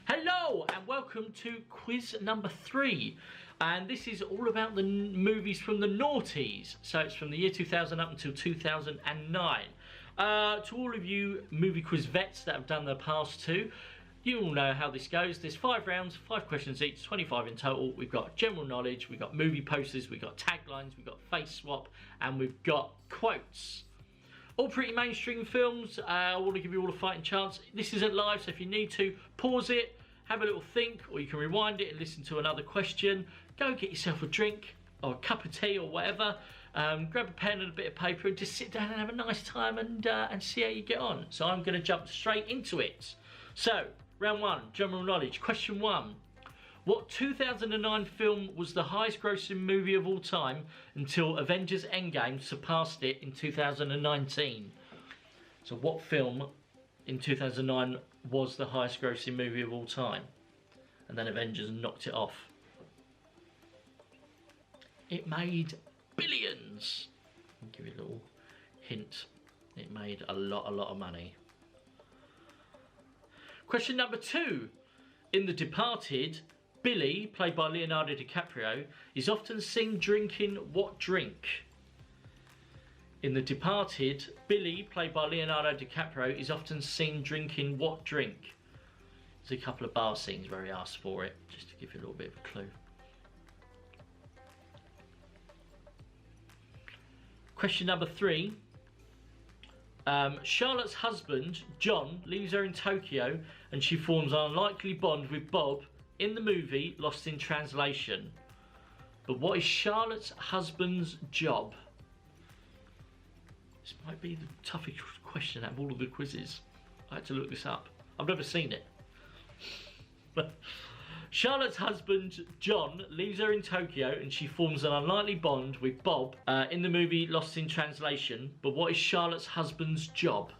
Hello and welcome to quiz number 3, and this is all about the movies from the noughties. So it's from the year 2000 up until 2009. To all of you movie quiz vets that have done the past two, you all know how this goes. There's 5 rounds, 5 questions each, 25 in total. We've got general knowledge, we've got movie posters, we've got taglines, we've got face swap, and we've got quotes. All pretty mainstream films. I want to give you all a fighting chance. This isn't live, so if you need to, pause it, have a little think, or you can rewind it and listen to another question. Go get yourself a drink or a cup of tea or whatever. Grab a pen and a bit of paper and just sit down and have a nice time and see how you get on. So I'm going to jump straight into it. So, round 1, general knowledge. Question 1. What 2009 film was the highest grossing movie of all time until Avengers Endgame surpassed it in 2019? So what film in 2009 was the highest grossing movie of all time? And then Avengers knocked it off. It made billions. I'll give you a little hint. It made a lot of money. Question number 2. In The Departed, Billy, played by Leonardo DiCaprio, is often seen drinking what drink? In The Departed, Billy, played by Leonardo DiCaprio, is often seen drinking what drink? There's a couple of bar scenes where he asks for it, just to give you a little bit of a clue. Question number 3. Charlotte's husband, John, leaves her in Tokyo and she forms an unlikely bond with Bob in the movie Lost in Translation. But what is Charlotte's husband's job? This might be the toughest question out of all of the quizzes. I had to look this up. I've never seen it. Charlotte's husband, John, leaves her in Tokyo and she forms an unlikely bond with Bob in the movie Lost in Translation. But what is Charlotte's husband's job?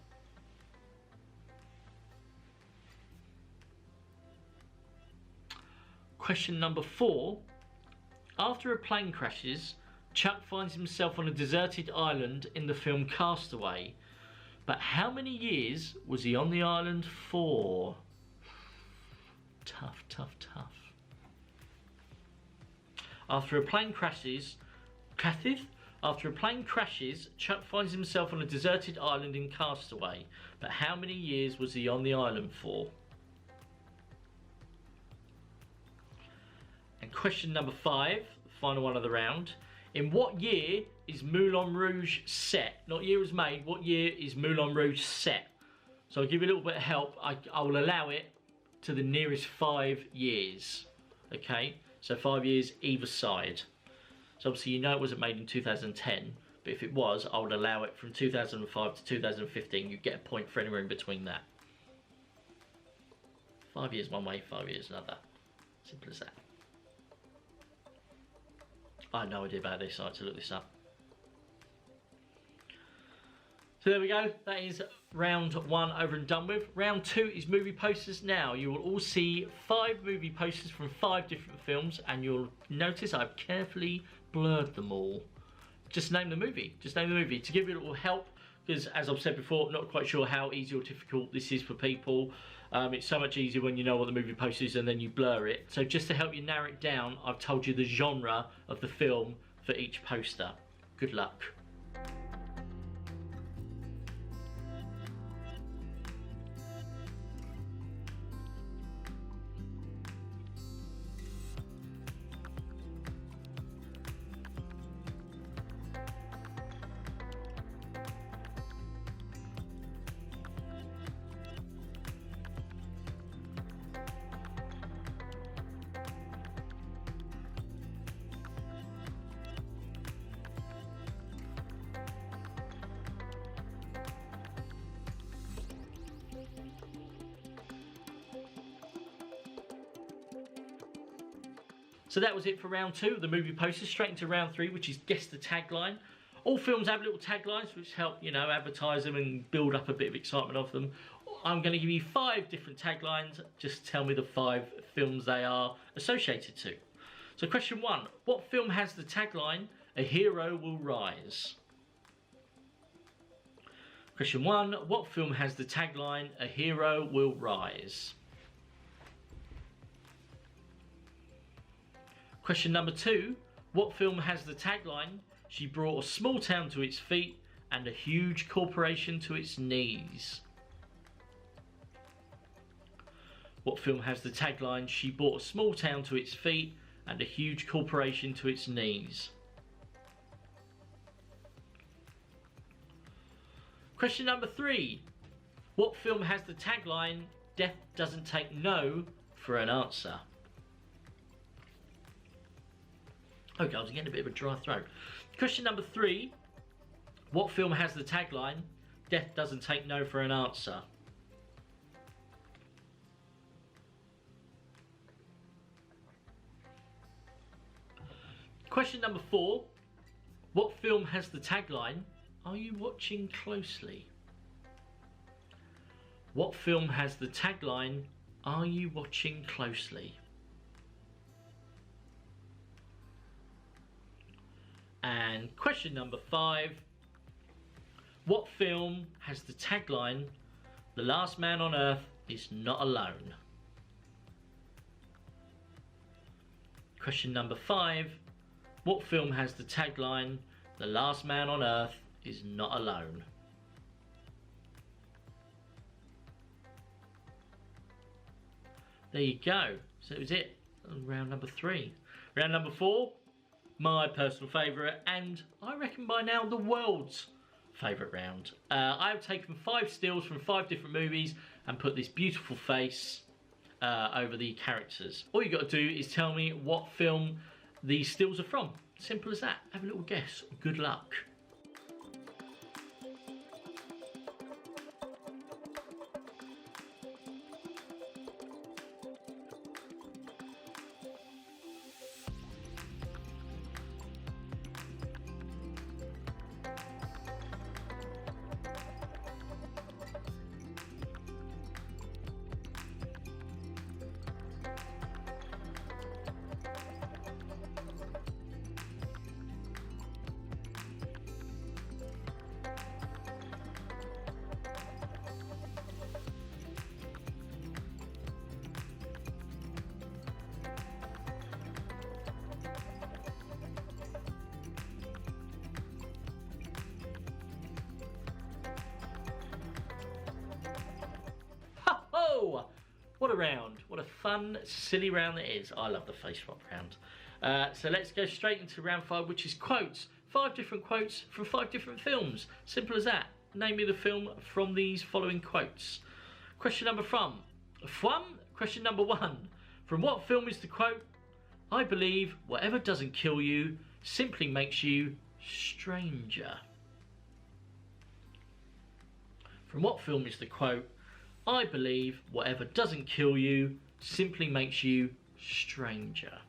Question number 4. After a plane crashes, Chuck finds himself on a deserted island in the film Castaway. But how many years was he on the island for? Tough. After a plane crashes, Chuck finds himself on a deserted island in Castaway. But how many years was he on the island for? And question number 5, the final one of the round. In what year is Moulin Rouge set? Not year it was made, what year is Moulin Rouge set? So I'll give you a little bit of help. I will allow it to the nearest 5 years. Okay, so 5 years either side. So obviously you know it wasn't made in 2010, but if it was, I would allow it from 2005 to 2015. You get a point for anywhere in between that. 5 years one way, 5 years another. Simple as that. I had no idea about this, so I had to look this up. So there we go, that is round 1 over and done with. Round 2 is movie posters. Now you will all see 5 movie posters from 5 different films, and you'll notice I've carefully blurred them all. Just name the movie, to give you a little help, because as I've said before, not quite sure how easy or difficult this is for people. It's so much easier when you know what the movie poster is and then you blur it. So just to help you narrow it down, I've told you the genre of the film for each poster. Good luck. So that was it for round 2 of the movie posters. Straight into round 3, which is guess the tagline. All films have little taglines which help, you know, advertise them and build up a bit of excitement of them. I'm going to give you 5 different taglines. Just tell me the 5 films they are associated to. So question 1, what film has the tagline, "A hero will rise"? Question 1, what film has the tagline, "A hero will rise"? Question number 2. What film has the tagline, "She brought a small town to its feet and a huge corporation to its knees"? What film has the tagline, "She brought a small town to its feet and a huge corporation to its knees"? Question number 3. What film has the tagline, "Death doesn't take no for an answer"? Okay, I was getting a bit of a dry throat. Question number 3. What film has the tagline, "Death doesn't take no for an answer"? Question number 4. What film has the tagline, "Are you watching closely"? What film has the tagline, "Are you watching closely"? And question number 5. What film has the tagline, "The last man on earth is not alone"? Question number 5. What film has the tagline, "The last man on earth is not alone"? There you go. So that was it. Round number 3. Round number 4. My personal favourite, and I reckon by now the world's favourite round. I have taken 5 stills from 5 different movies and put this beautiful face over the characters. All you got to do is tell me what film these stills are from. Simple as that. Have a little guess. Good luck. Oh, what a round. What a fun, silly round it is. I love the face swap round. So let's go straight into round 5, which is quotes. 5 different quotes from 5 different films. Simple as that. Name me the film from these following quotes. Question number Question number 1. From what film is the quote, "I believe whatever doesn't kill you simply makes you stranger"? From what film is the quote, "I believe whatever doesn't kill you simply makes you stranger"?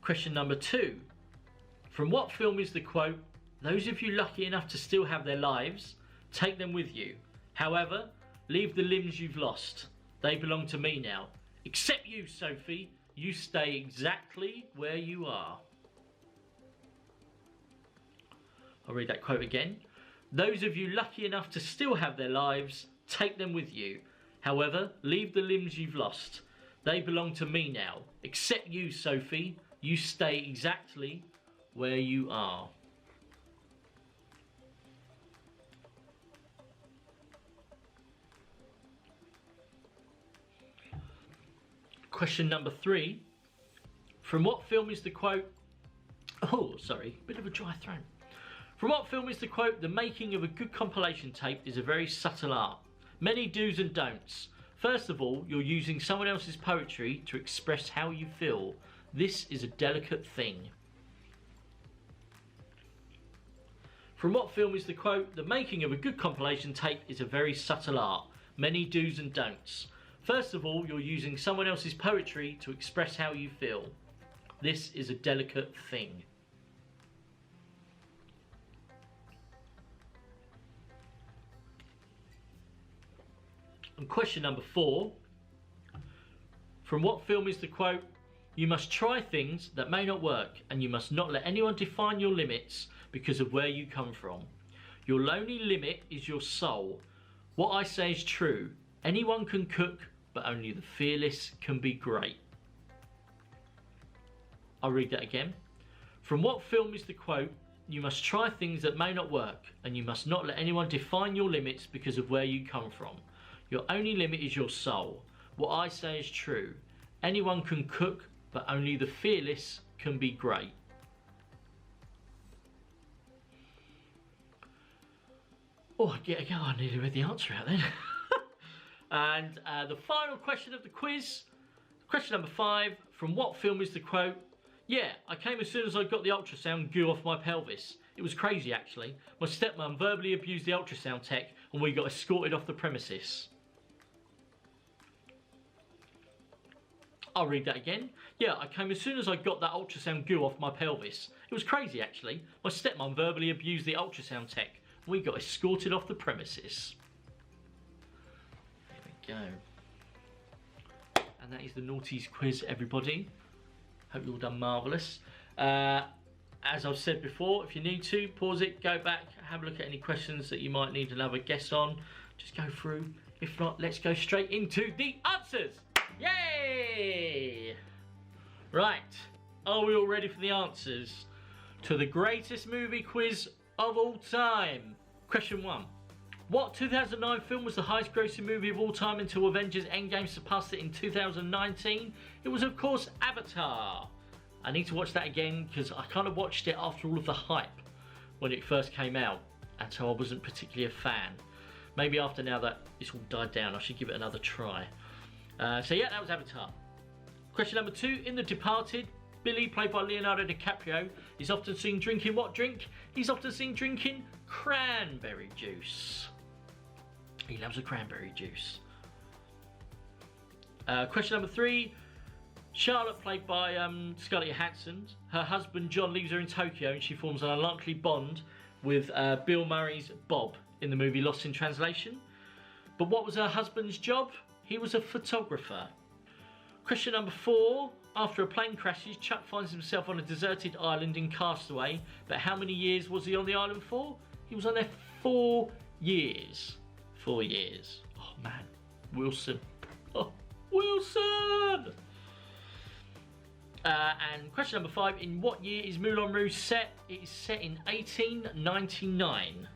Question number 2. From what film is the quote, "Those of you lucky enough to still have their lives, take them with you. However, leave the limbs you've lost. They belong to me now. Except you, Sophie. You stay exactly where you are." I'll read that quote again. "Those of you lucky enough to still have their lives, take them with you. However, leave the limbs you've lost. They belong to me now. Except you, Sophie. You stay exactly where you are." Question number 3. From what film is the quote... Oh, sorry, bit of a dry throat. From what film is the quote, "The making of a good compilation tape is a very subtle art. Many do's and don'ts. First of all, you're using someone else's poetry to express how you feel. This is a delicate thing." From what film is the quote, "The making of a good compilation tape is a very subtle art. Many do's and don'ts. First of all, you're using someone else's poetry to express how you feel. This is a delicate thing." And question number 4. From what film is the quote, "You must try things that may not work, and you must not let anyone define your limits because of where you come from. Your lonely limit is your soul. What I say is true. Anyone can cook, but only the fearless can be great. I'll read that again. From what film is the quote? You must try things that may not work, and you must not let anyone define your limits because of where you come from. Your only limit is your soul. What I say is true. Anyone can cook, but only the fearless can be great. Oh, I nearly read the answer out then. And the final question of the quiz, question number 5. From what film is the quote? Yeah, I came as soon as I got the ultrasound goo off my pelvis. It was crazy actually. My stepmom verbally abused the ultrasound tech and we got escorted off the premises. I'll read that again. Yeah, I came as soon as I got that ultrasound goo off my pelvis. It was crazy actually. My stepmom verbally abused the ultrasound tech. We got escorted off the premises. There we go. And that is the Naughties quiz, everybody. Hope you all done marvellous. As I've said before, if you need to, pause it, go back, have a look at any questions that you might need another guess on. Just go through. If not, let's go straight into the answers. Yay! Right, are we all ready for the answers to the greatest movie quiz of all time? Question 1. What 2009 film was the highest grossing movie of all time until Avengers Endgame surpassed it in 2019? It was of course Avatar. I need to watch that again because I kind of watched it after all of the hype when it first came out, and so I wasn't particularly a fan. Maybe after now that it's all died down, I should give it another try. So yeah, that was Avatar. Question number 2. In The Departed, Billy, played by Leonardo DiCaprio, is often seen drinking what drink? He's often seen drinking cranberry juice. He loves a cranberry juice. Question number 3. Charlotte, played by Scarlett Johansson, her husband John leaves her in Tokyo and she forms an unlikely bond with Bill Murray's Bob in the movie Lost in Translation. But what was her husband's job? He was a photographer. Question number 4. After a plane crashes, Chuck finds himself on a deserted island in Castaway. But how many years was he on the island for? He was on there 4 years. 4 years. Oh man, Wilson. Oh, Wilson! And question number 5. In what year is Moulin Rouge set? It is set in 1899.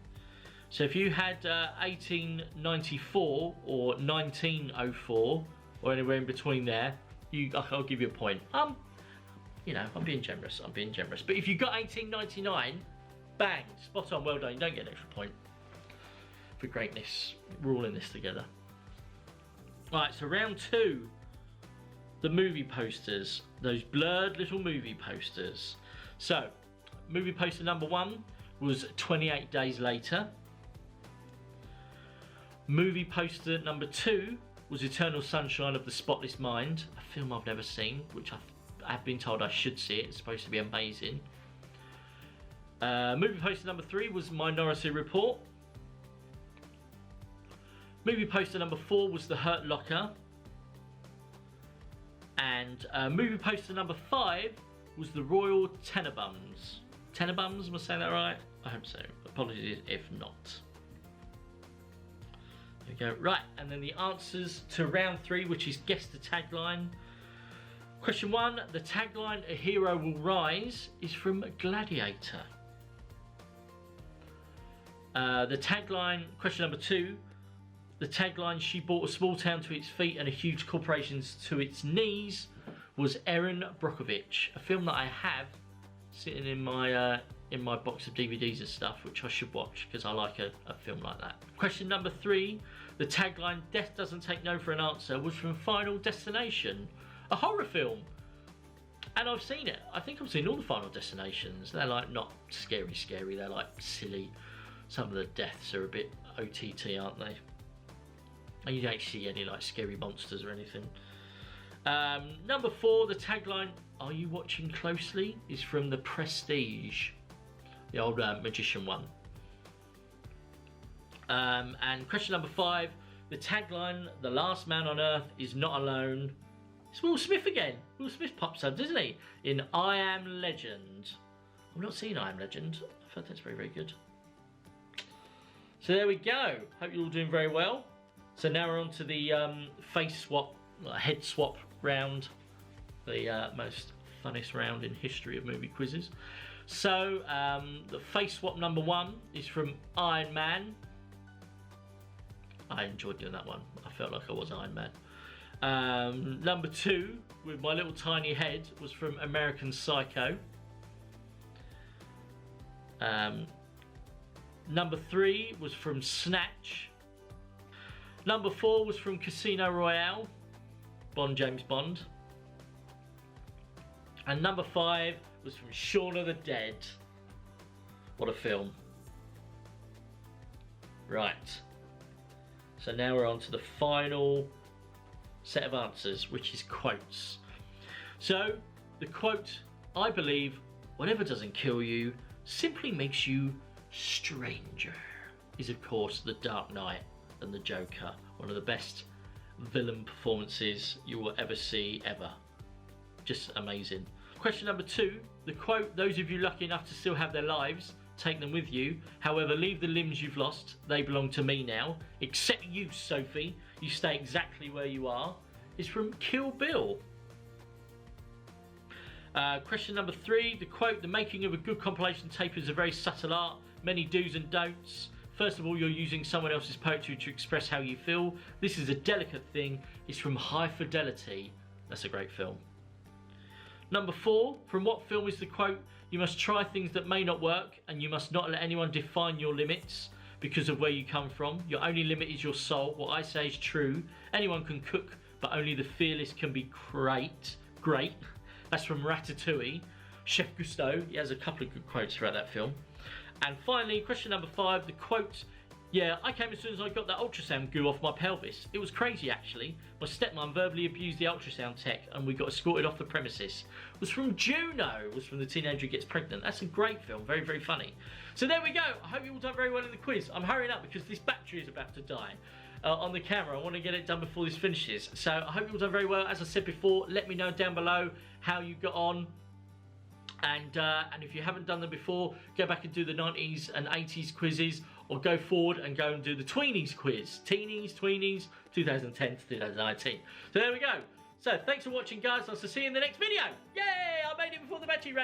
So if you had 1894 or 1904 or anywhere in between there, I'll give you a point. You know, I'm being generous. But if you got 1899, bang, spot on, well done. You don't get an extra point for greatness. We're all in this together. Right, so round 2. The movie posters, those blurred little movie posters. So, movie poster number 1 was 28 Days Later. Movie poster number 2 was Eternal Sunshine of the Spotless Mind, a film I've never seen, which I've been told I should see it. It's supposed to be amazing. Movie poster number 3 was Minority Report. Movie poster number 4 was The Hurt Locker. And movie poster number 5 was The Royal Tenenbaums. Tenenbaums, am I saying that right? I hope so. Apologies if not. There we go. Right, and then the answers to round 3, which is guess the tagline. Question 1, the tagline "A hero will rise" is from Gladiator. The tagline, question number 2, the tagline "She brought a small town to its feet and a huge corporation to its knees" was Erin Brockovich, a film that I have sitting in my box of DVDs and stuff, which I should watch because I like a film like that. Question number 3, the tagline "Death doesn't take no for an answer" was from Final Destination, a horror film. And I've seen it. I think I've seen all the Final Destinations. They're like not scary, they're like silly. Some of the deaths are a bit OTT, aren't they? And you don't see any like scary monsters or anything. Number 4, the tagline "Are you watching closely" is from The Prestige, the old magician one. And question number 5, the tagline "The last man on earth is not alone" it's Will Smith again. Will Smith pops up, doesn't he, in I Am Legend. I've not seen I Am Legend. I've heard that's very, very good. So there we go. Hope you're all doing very well. So now we're on to the face swap, head swap round. The most funnest round in history of movie quizzes. So the face swap number 1 is from Iron Man. I enjoyed doing that one. I felt like I was Iron Man. Number 2, with my little tiny head, was from American Psycho. Number 3 was from Snatch. Number 4 was from Casino Royale, James Bond. And number 5 was from Shaun of the Dead. What a film. Right. So now we're on to the final set of answers, which is quotes. So the quote, I believe, whatever doesn't kill you simply makes you stranger, is of course The Dark Knight and the Joker. One of the best villain performances you will ever see, ever. Just amazing. Question number 2, the quote, those of you lucky enough to still have their lives, take them with you. However, leave the limbs you've lost, they belong to me now. Except you, Sophie, you stay exactly where you are, is from Kill Bill. Question number 3, the quote, the making of a good compilation tape is a very subtle art, many do's and don'ts. First of all, you're using someone else's poetry to express how you feel. This is a delicate thing. It's from High Fidelity. That's a great film. Number 4, from what film is the quote, you must try things that may not work and you must not let anyone define your limits because of where you come from. Your only limit is your soul. What I say is true. Anyone can cook, but only the fearless can be great. That's from Ratatouille. Chef Gusteau, he has a couple of good quotes throughout that film. And finally, question number 5, the quote, yeah, I came as soon as I got that ultrasound goo off my pelvis. It was crazy, actually. My stepmom verbally abused the ultrasound tech and we got escorted off the premises. It was from Juno, it was from The Teenager Who Gets Pregnant. That's a great film, very, very funny. So there we go. I hope you all done very well in the quiz. I'm hurrying up because this battery is about to die on the camera. I want to get it done before this finishes. So I hope you all done very well. As I said before, let me know down below how you got on. And if you haven't done them before, go back and do the 90s and 80s quizzes, or go forward and go and do the tweenies quiz. Teenies, tweenies, 2010 to 2019. So there we go. So thanks for watching, guys. I'll see you in the next video. Yay! I made it before the battery ran out.